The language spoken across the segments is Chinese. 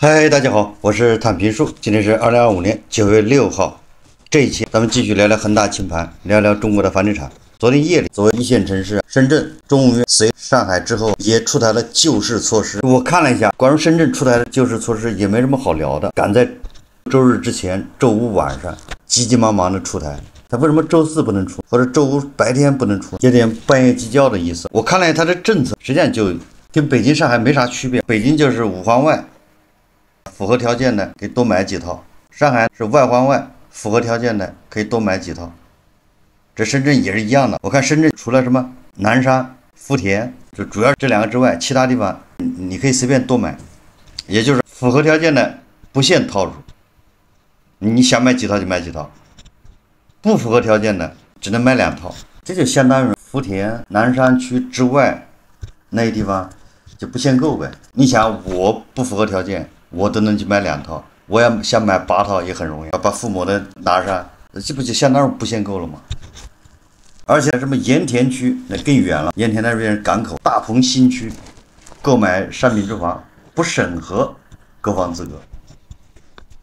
嗨，大家好，我是坦平树，今天是2025年9月6号。这一期咱们继续聊聊恒大清盘，聊聊中国的房地产。昨天夜里，作为一线城市，深圳终于随上海之后也出台了救市措施。我看了一下，关于深圳出台的救市措施也没什么好聊的，赶在周日之前，周五晚上急急忙忙的出台。他为什么周四不能出，或者周五白天不能出，有点半夜鸡叫的意思。我看了一下他的政策，实际上就跟北京、上海没啥区别。北京就是五环外符合条件的可以多买几套，上海是外环外符合条件的可以多买几套。这深圳也是一样的，我看深圳除了什么南沙、福田，就主要这两个之外，其他地方你可以随便多买，也就是符合条件的不限套数，你想买几套就买几套，不符合条件的只能买2套。这就相当于福田、南山区之外那些地方就不限购呗。你想我不符合条件，我都能去买2套，我要想买8套也很容易，把父母的拿上，这不就相当于不限购了吗？而且什么盐田区那更远了，盐田那边是港口，大鹏新区购买商品住房不审核购房资格，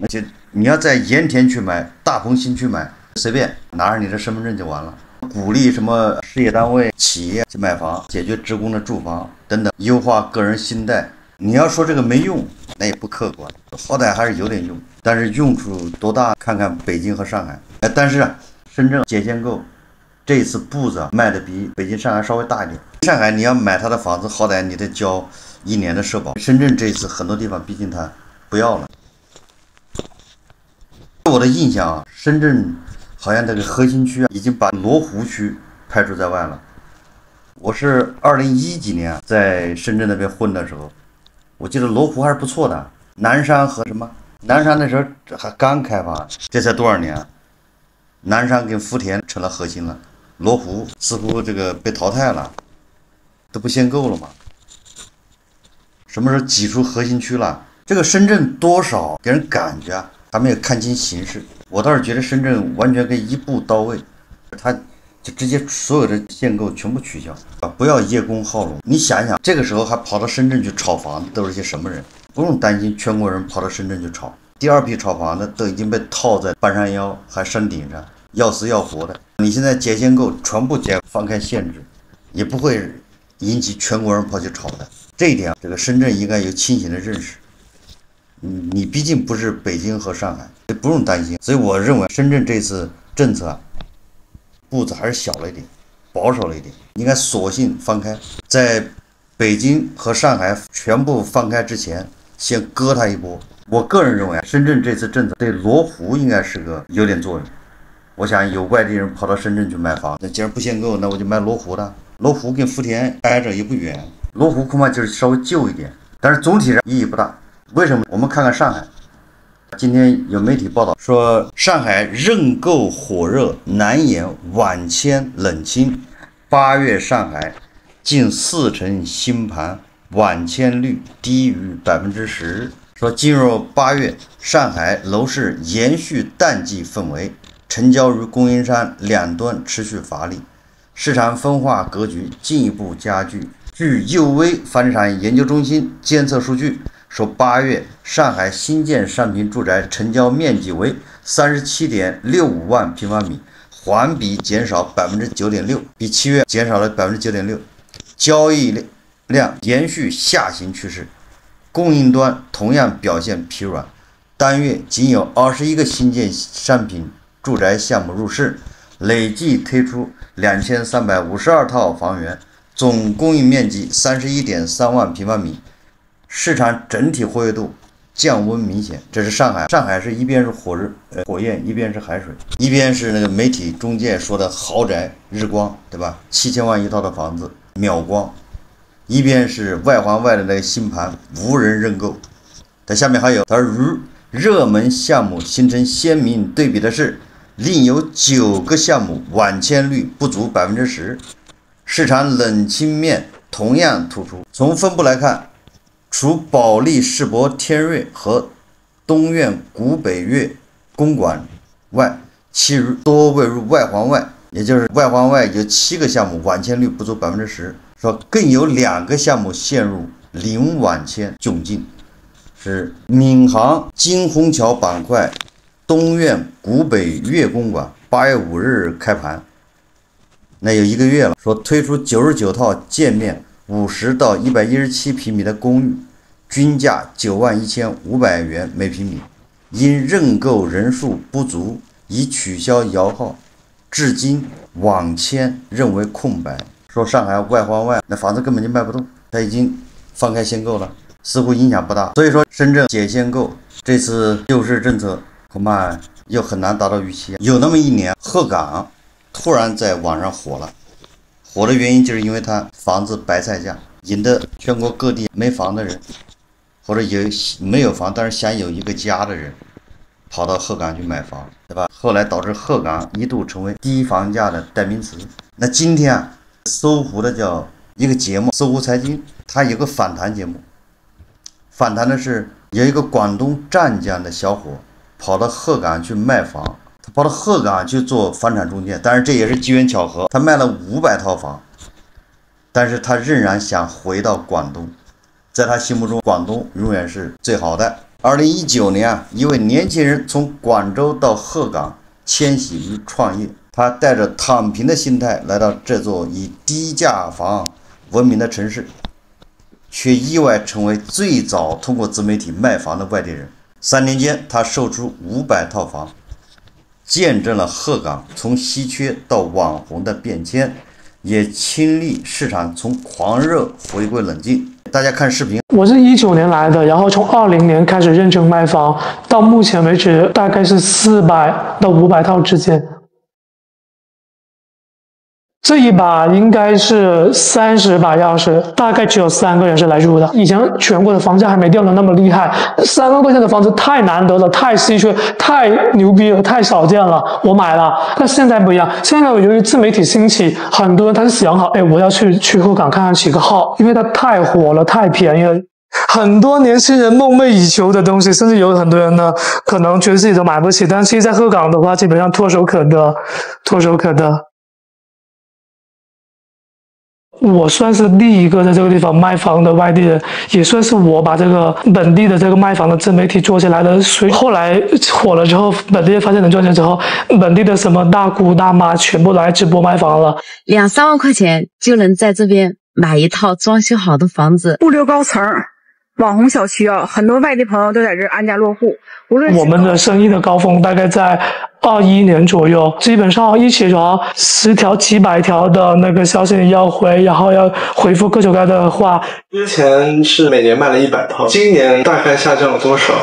而且你要在盐田区买、大鹏新区买，随便拿着你的身份证就完了。鼓励什么事业单位、企业去买房，解决职工的住房等等，优化个人信贷。你要说这个没用，那也不客观，好歹还是有点用，但是用处多大？看看北京和上海。但是深圳解限购这一次步子迈的比北京、上海稍微大一点。上海你要买他的房子，好歹你得交1年的社保。深圳这一次很多地方毕竟他不要了。我的印象啊，深圳好像这个核心区已经把罗湖区排除在外了。我是2010几年在深圳那边混的时候，我记得罗湖还是不错的。南山和什么？南山那时候还刚开发，这才多少年啊？南山跟福田成了核心了，罗湖似乎这个被淘汰了，都不限购了嘛？什么时候挤出核心区了？这个深圳多少给人感觉还没有看清形势。我倒是觉得深圳完全可以一步到位，他就直接所有的限购全部取消，不要叶公好龙。你想想，这个时候还跑到深圳去炒房，都是些什么人？不用担心全国人跑到深圳去炒。第二批炒房的都已经被套在半山腰还山顶上，要死要活的。你现在解限购全部放开限制，也不会引起全国人跑去炒的。这一点，这个深圳应该有清醒的认识。你毕竟不是北京和上海，不用担心。所以我认为深圳这次政策步子还是小了一点，保守了一点，应该索性放开。在北京和上海全部放开之前，先割它一波。我个人认为深圳这次政策对罗湖应该是个有点作用。我想有外地人跑到深圳去买房，那既然不限购，那我就买罗湖的。罗湖跟福田挨着也不远，罗湖恐怕就是稍微旧一点，但是总体上意义不大。为什么？我们看看上海，今天有媒体报道说，上海认购火热，难掩晚签冷清。8月上海近40%新盘，晚签率低于10%。说进入8月，上海楼市延续淡季氛围，成交与供应商两端持续乏力，市场分化格局进一步加剧。据佑威房地产研究中心监测数据说，8月上海新建商品住宅成交面积为37.65万平方米，环比减少9.6%，比7月减少了9.6%，交易量延续下行趋势。供应端同样表现疲软，单月仅有21个新建商品住宅项目入市，累计推出2352套房源，总供应面积31.3万平方米，市场整体活跃度降温明显。这是上海，上海是一边是火焰，一边是海水，一边是那个媒体中介说的豪宅日光，对吧？7000万一套的房子秒光。一边是外环外的那个新盘无人认购，它下面还有，它与热门项目形成鲜明对比的是，另有9个项目晚签率不足10%，市场冷清面同样突出。从分布来看，除保利世博天瑞和东苑古北悦公馆外，其余多位入外环外，也就是外环外有7个项目晚签率不足10%。说更有2个项目陷入零晚签窘境，是闵行金虹桥板块东苑古北月公馆8月5日开盘，那有1个月了，说推出99套建面50到117平米的公寓，均价91500元每平米，因认购人数不足，已取消摇号，至今网签认为空白。说上海外环外那房子根本就卖不动，它已经放开限购了，似乎影响不大。所以说深圳解限购，这次救市政策恐怕又很难达到预期。有那么一年，鹤岗突然在网上火了，火的原因就是因为它房子白菜价，引得全国各地没房的人，或者没有房但是想有一个家的人，跑到鹤岗去买房，对吧？后来导致鹤岗一度成为低房价的代名词。那今天啊，搜狐的叫一个节目，搜狐财经，它有个访谈节目，访谈的是有一个广东湛江的小伙跑到鹤岗去卖房，他跑到鹤岗去做房产中介，但是这也是机缘巧合，他卖了500套房，但是他仍然想回到广东，在他心目中广东永远是最好的。2019年啊，一位年轻人从广州到鹤岗迁徙与创业，他带着躺平的心态来到这座以低价房闻名的城市，却意外成为最早通过自媒体卖房的外地人。3年间，他售出500套房，见证了鹤岗从稀缺到网红的变迁，也亲历市场从狂热回归冷静。大家看视频。我是19年来的，然后从20年开始认真卖房，到目前为止大概是400到500套之间。这一把应该是30把钥匙，大概只有3个人是来住的。以前全国的房价还没掉的那么厉害，3万块钱的房子太难得了，太稀缺，太牛逼了，太少见了，我买了。但现在不一样，现在由于自媒体兴起，很多人他是想好，我要去鹤岗看看起个号，因为它太火了，太便宜了。很多年轻人梦寐以求的东西，甚至有很多人呢可能觉得自己都买不起，但其实在鹤岗的话，基本上唾手可得，唾手可得。我算是第一个在这个地方卖房的外地人，也算是我把这个本地的这个卖房的自媒体做起来的。所以后来火了之后，本地人发现能赚钱之后，本地的什么大姑大妈全部来直播卖房了，2、3万块钱就能在这边买一套装修好的房子，物流高层。网红小区啊，很多外地朋友都在这安家落户。无论我们的生意的高峰大概在21年左右，基本上一起床10条几百条的那个消息要回，然后要回复各种各样的话。之前是每年卖了100套，今年大概下降了多少？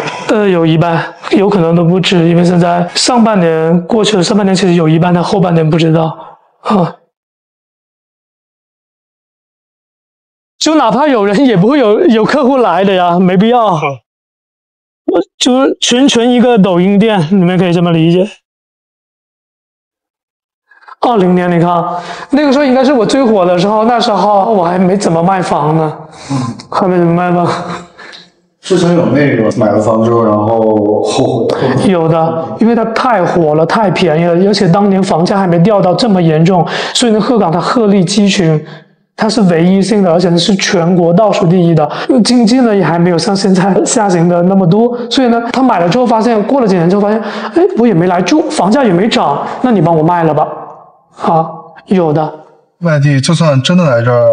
有一半，有可能都不止，因为现在上半年过去了，上半年其实有一半，但后半年不知道就哪怕有人也不会有客户来的呀，没必要。我就纯一个抖音店，你们可以这么理解。20年，你看那个时候应该是我最火的时候，那时候我还没怎么卖房呢，还没怎么卖房。之前有那个买了房之后然后后悔？有的，因为它太火了，太便宜了，而且当年房价还没掉到这么严重，所以呢，鹤岗它鹤立鸡群。它是唯一性的，而且是全国倒数第一的，经济呢也还没有像现在下行的那么多，所以呢，他买了之后发现，过了几年之后发现，我也没来住，房价也没涨，那你帮我卖了吧？有的。外地就算真的来这儿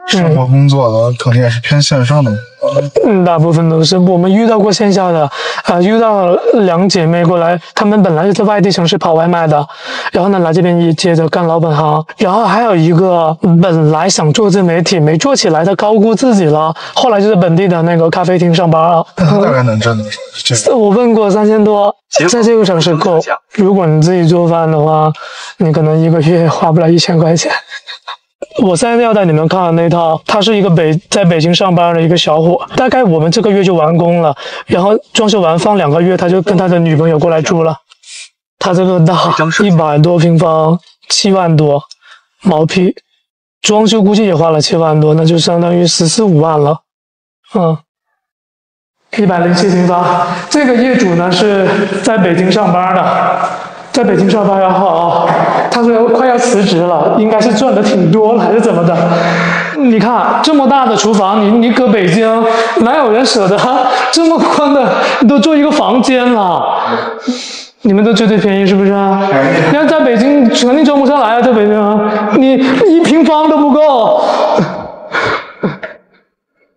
生活工作的，肯定也是偏线上的。大部分都是我们遇到过线下的，遇到2姐妹过来，她们本来是在外地城市跑外卖的，然后呢来这边也接着干老本行，然后还有一个本来想做自媒体没做起来，她高估自己了，后来就在本地的那个咖啡厅上班了。大概能挣这个？我问过3000多，在这个城市够。如果你自己做饭的话，你可能1个月花不了1000块钱。我现在要带你们看的那套，他是一个在北京上班的一个小伙，大概我们这个月就完工了，然后装修完放2个月，他就跟他的女朋友过来住了。他这个大100多平方，7万多，毛坯，装修估计也花了7万多，那就相当于14、15万了。107平方，这个业主呢是在北京上班的。在北京上班，然后他说快要辞职了，应该是赚的挺多了还是怎么的？你看这么大的厨房，你搁北京哪有人舍得这么宽的都做一个房间了？你们都觉得便宜是不是？你看在北京肯定装不上来啊，在北京你1平方都不够。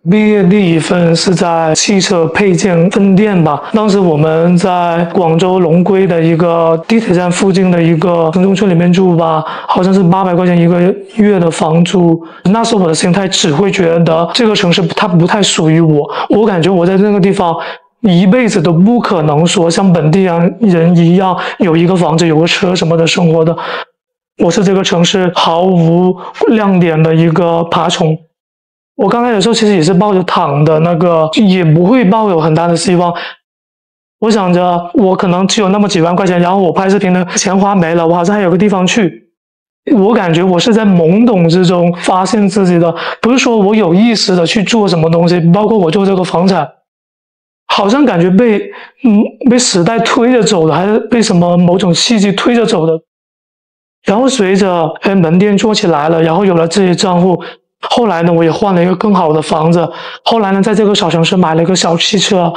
毕业第一份是在汽车配件分店吧，当时我们在广州龙归的一个地铁站附近的一个城中村里面住吧，好像是800块钱1个月的房租。那时候我的心态只会觉得这个城市它不太属于我，我感觉我在那个地方一辈子都不可能说像本地人一样有一个房子有个车什么的生活的。我是这个城市毫无亮点的一个爬虫。我刚开始的时候其实也是抱着躺的那个，也不会抱有很大的希望。我想着我可能只有那么几万块钱，然后我拍视频的钱花没了，我好像还有个地方去。我感觉我是在懵懂之中发现自己的，不是说我有意识的去做什么东西，包括我做这个房产，好像感觉被时代推着走的，还是被什么某种契机推着走的。然后随着门店做起来了，然后有了自己的账户。后来呢，我也换了一个更好的房子。后来呢，在这个小城市买了一个小汽车，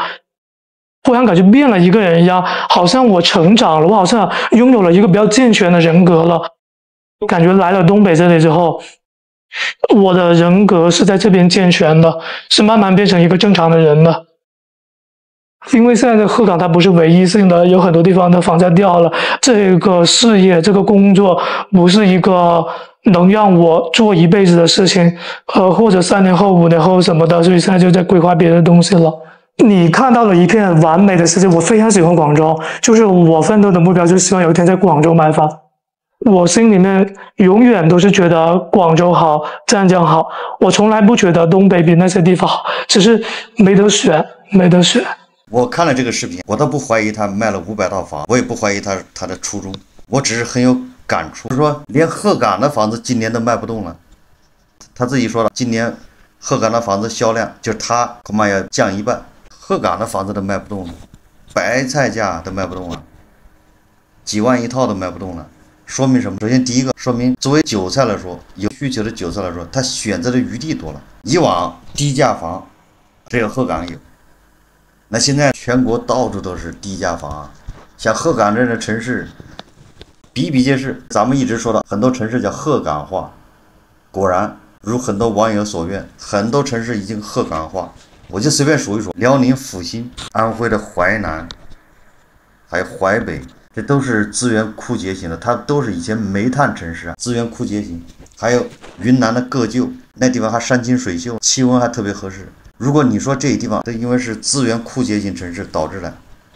忽然感觉变了一个人一样，好像我成长了，我好像拥有了一个比较健全的人格了。感觉来了东北这里之后，我的人格是在这边健全的，是慢慢变成一个正常的人的。因为现在的鹤岗它不是唯一性的，有很多地方的房价掉了，这个事业这个工作不是一个能让我做一辈子的事情，或者3年后5年后什么的，所以现在就在规划别的东西了。你看到了一片完美的世界，我非常喜欢广州，就是我奋斗的目标就是希望有一天在广州买房。我心里面永远都是觉得广州好，湛江好，我从来不觉得东北比那些地方好，只是没得选。我看了这个视频，我倒不怀疑他卖了500套房，我也不怀疑他的初衷，我只是很有感触，就是说连鹤岗的房子今年都卖不动了。他自己说了，今年鹤岗的房子销量就是他恐怕要降一半，鹤岗的房子都卖不动了，白菜价都卖不动了，几万一套都卖不动了。说明什么？首先第一个，说明作为韭菜来说，有需求的韭菜来说，他选择的余地多了。以往低价房只有鹤岗有，那现在全国到处都是低价房啊，像鹤岗这样的城市比比皆是。咱们一直说的很多城市叫鹤岗化，果然如很多网友所愿，很多城市已经鹤岗化。我就随便数一数，辽宁阜新、安徽的淮南，还有淮北，这都是资源枯竭型的，它都是以前煤炭城市啊，资源枯竭型。还有云南的个旧，那地方还山清水秀，气温还特别合适。如果你说这些地方都因为是资源枯竭型城市导致的，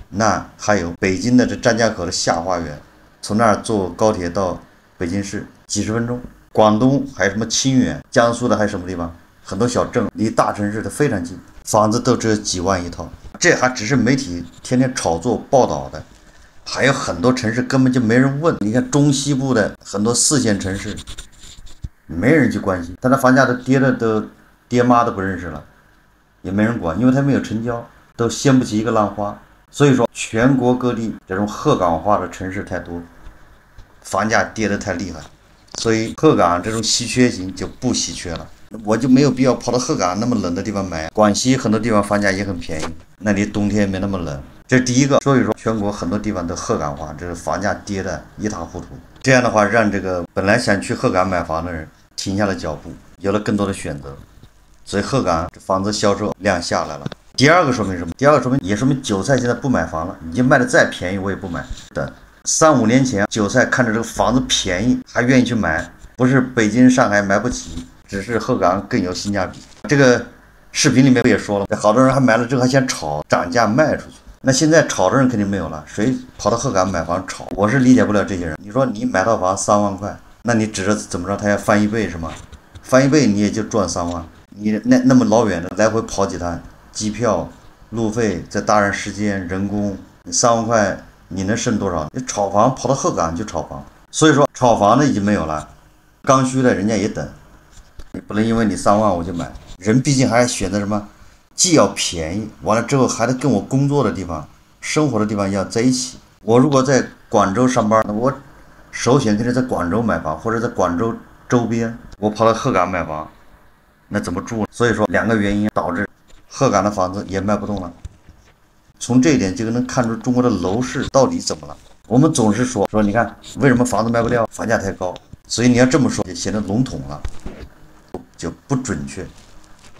那还有北京的这张家口的下花园，从那儿坐高铁到北京市几十分钟。广东还有什么清远，江苏的还有什么地方，很多小镇离大城市都非常近，房子都只有几万一套。这还只是媒体天天炒作报道的，还有很多城市根本就没人问。你看中西部的很多4线城市，没人去关心，但它房价都跌的都爹妈都不认识了，也没人管，因为它没有成交，都掀不起一个浪花。所以说全国各地这种鹤岗化的城市太多，房价跌得太厉害，所以鹤岗这种稀缺型就不稀缺了。我就没有必要跑到鹤岗那么冷的地方买，广西很多地方房价也很便宜，那里冬天也没那么冷。这是第一个。所以说全国很多地方都鹤岗化，这是房价跌得一塌糊涂。这样的话让这个本来想去鹤岗买房的人停下了脚步，有了更多的选择，所以鹤岗这房子销售量下来了。第二个说明什么？第二个说明也说明韭菜现在不买房了，你卖的再便宜我也不买。等3-5年前韭菜看着这个房子便宜还愿意去买，不是北京上海买不起，只是鹤岗更有性价比。这个视频里面也说了，好多人还买了之后还想炒涨价卖出去，那现在炒的人肯定没有了，谁跑到鹤岗买房炒？我是理解不了这些人。你说你买套房3万块，那你指着怎么着他要翻1倍是吗？翻1倍你也就赚3万，你那么老远的来回跑几趟，机票、路费、再搭上时间、人工，你3万块你能剩多少？你炒房跑到鹤岗就炒房，所以说炒房的已经没有了，刚需的人家也等，你不能因为你3万我就买。人毕竟还是选择什么，既要便宜，完了之后还得跟我工作的地方、生活的地方要在一起。我如果在广州上班，那我首选肯定在广州买房，或者在广州周边。我跑到鹤岗买房，那怎么住？所以说2个原因导致鹤岗的房子也卖不动了。从这一点就能看出中国的楼市到底怎么了。我们总是说你看为什么房子卖不掉？房价太高。所以你要这么说也显得笼统了，就不准确。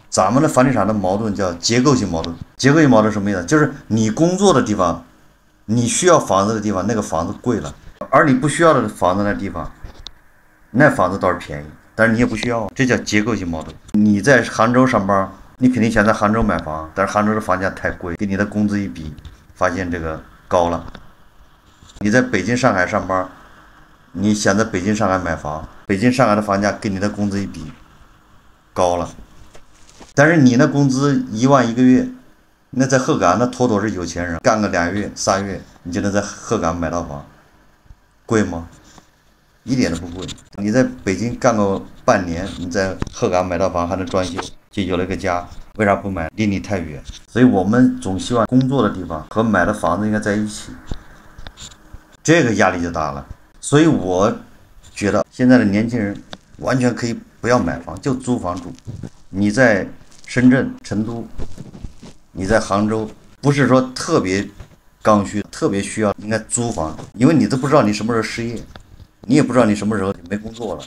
咱们的房地产的矛盾叫结构性矛盾。结构性矛盾什么意思？就是你工作的地方，你需要房子的地方，那个房子贵了，而你不需要的房子那地方，那房子倒是便宜，但是你也不需要，这叫结构性矛盾。你在杭州上班，你肯定想在杭州买房，但是杭州的房价太贵，给你的工资一比，发现这个高了。你在北京、上海上班，你想在北京、上海买房，北京、上海的房价跟你的工资一比，高了。但是你那工资1万1个月，那在鹤岗那妥妥是有钱人，干个2月、3月，你就能在鹤岗买到房，贵吗？一点都不贵。你在北京干个半年，你在鹤岗买到房还能装修，就有了个家。为啥不买？离你太远。所以我们总希望工作的地方和买的房子应该在一起，这个压力就大了。所以我觉得现在的年轻人完全可以不要买房，就租房住。你在深圳、成都，你在杭州，不是说特别刚需、特别需要应该租房，因为你都不知道你什么时候失业，你也不知道你什么时候就没工作了。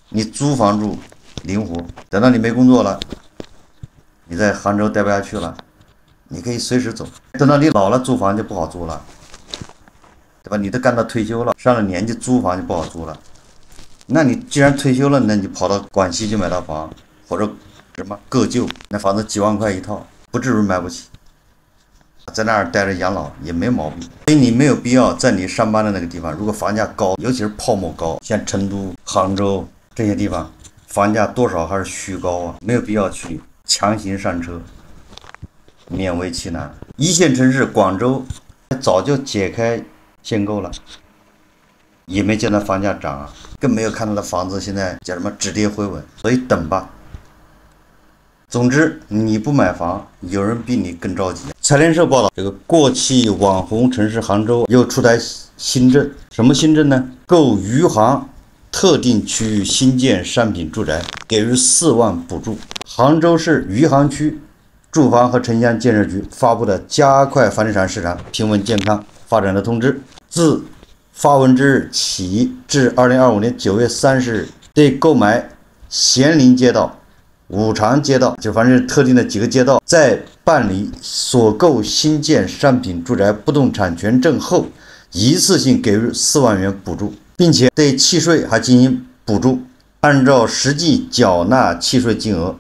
你租房住灵活，等到你没工作了，你在杭州待不下去了，你可以随时走。等到你老了，租房就不好租了，对吧？你都干到退休了，上了年纪，租房就不好租了。那你既然退休了，那你跑到广西就买到房，或者什么个旧，那房子几万块一套，不至于买不起，在那儿待着养老也没毛病。所以你没有必要在你上班的那个地方，如果房价高，尤其是泡沫高，像成都、杭州这些地方，房价多少还是虚高啊，没有必要去强行上车，勉为其难。一线城市广州早就解开限购了，也没见到房价涨啊，更没有看到的房子现在叫什么止跌回稳，所以等吧。总之，你不买房，有人比你更着急。财联社报道，这个过气网红城市杭州又出台新政，什么新政呢？购余杭特定区域新建商品住宅，给予4万补助。杭州市余杭区住房和城乡建设局发布的加快房地产市场平稳健康发展的通知，自发文之日起至2025年9月30日，对购买咸宁街道、五常街道，就反正是特定的几个街道，在办理所购新建商品住宅不动产权证后，一次性给予4万元补助，并且对契税还进行补助，按照实际缴纳契税金额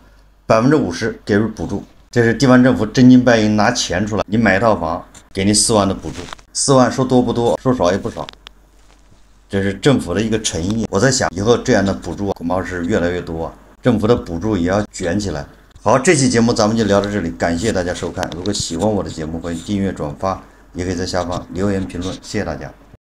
50%给予补助。这是地方政府真金白银拿钱出来，你买一套房，给你4万的补助。4万说多不多，说少也不少，这是政府的一个诚意。我在想，以后这样的补助恐怕是越来越多啊。政府的补助也要卷起来。好，这期节目咱们就聊到这里，感谢大家收看。如果喜欢我的节目，欢迎订阅、转发，也可以在下方留言评论。谢谢大家。